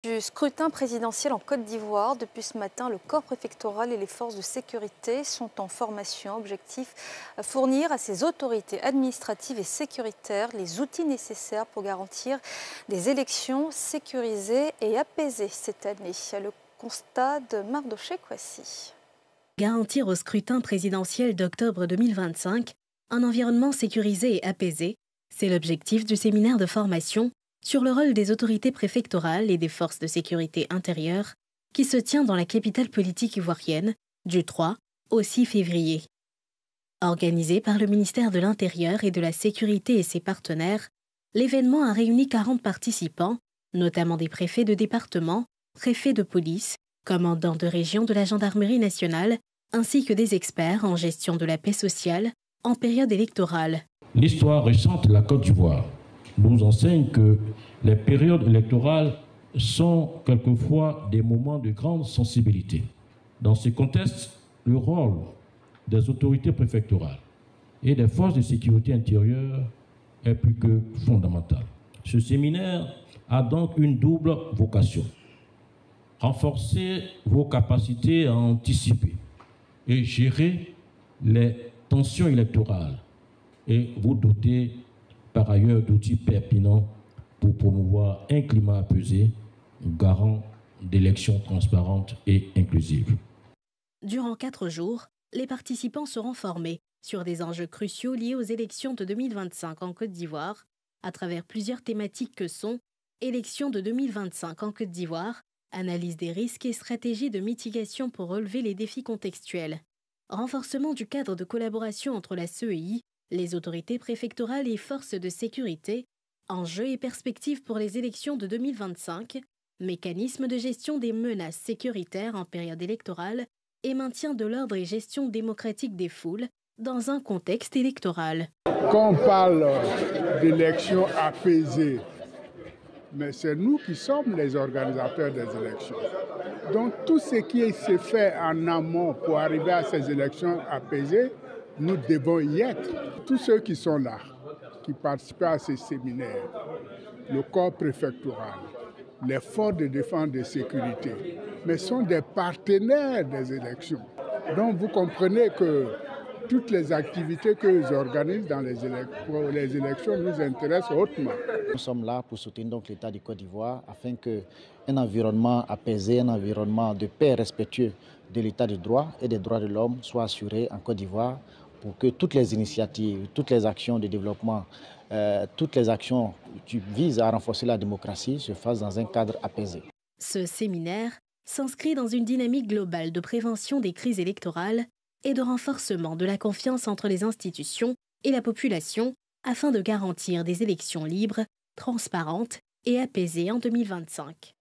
Du scrutin présidentiel en Côte d'Ivoire, depuis ce matin, le corps préfectoral et les forces de sécurité sont en formation. Objectif, fournir à ces autorités administratives et sécuritaires les outils nécessaires pour garantir des élections sécurisées et apaisées cette année. Le constat de Mardoché Kwasi. Garantir au scrutin présidentiel d'octobre 2025 un environnement sécurisé et apaisé, c'est l'objectif du séminaire de formation sur le rôle des autorités préfectorales et des forces de sécurité intérieure qui se tient dans la capitale politique ivoirienne du 3 au 6 février. Organisé par le ministère de l'Intérieur et de la Sécurité et ses partenaires, l'événement a réuni 40 participants, notamment des préfets de département, préfets de police, commandants de région de la gendarmerie nationale, ainsi que des experts en gestion de la paix sociale en période électorale. L'histoire récente de la Côte d'Ivoire nous enseigne que les périodes électorales sont quelquefois des moments de grande sensibilité. Dans ce contexte, le rôle des autorités préfectorales et des forces de sécurité intérieure est plus que fondamental. Ce séminaire a donc une double vocation. Renforcer vos capacités à anticiper et gérer les tensions électorales et vous doter par ailleurs d'outils pertinents pour promouvoir un climat apaisé, garant d'élections transparentes et inclusives. Durant 4 jours, les participants seront formés sur des enjeux cruciaux liés aux élections de 2025 en Côte d'Ivoire, à travers plusieurs thématiques que sont élections de 2025 en Côte d'Ivoire, analyse des risques et stratégies de mitigation pour relever les défis contextuels, renforcement du cadre de collaboration entre la CEI, les autorités préfectorales et forces de sécurité, enjeux et perspectives pour les élections de 2025, mécanisme de gestion des menaces sécuritaires en période électorale et maintien de l'ordre et gestion démocratique des foules dans un contexte électoral. Quand on parle d'élections apaisées, mais c'est nous qui sommes les organisateurs des élections. Donc tout ce qui se fait en amont pour arriver à ces élections apaisées, nous devons y être. Tous ceux qui sont là, qui participent à ces séminaires, le corps préfectoral, les forces de défense et de sécurité, mais sont des partenaires des élections. Donc vous comprenez que toutes les activités qu'ils organisent dans les élections nous intéressent hautement. Nous sommes là pour soutenir donc l'État du Côte d'Ivoire afin qu'un environnement apaisé, un environnement de paix respectueux de l'État de droit et des droits de l'homme soit assuré en Côte d'Ivoire pour que toutes les initiatives, toutes les actions de développement, toutes les actions qui visent à renforcer la démocratie se fassent dans un cadre apaisé. Ce séminaire s'inscrit dans une dynamique globale de prévention des crises électorales et de renforcement de la confiance entre les institutions et la population afin de garantir des élections libres, transparentes et apaisées en 2025.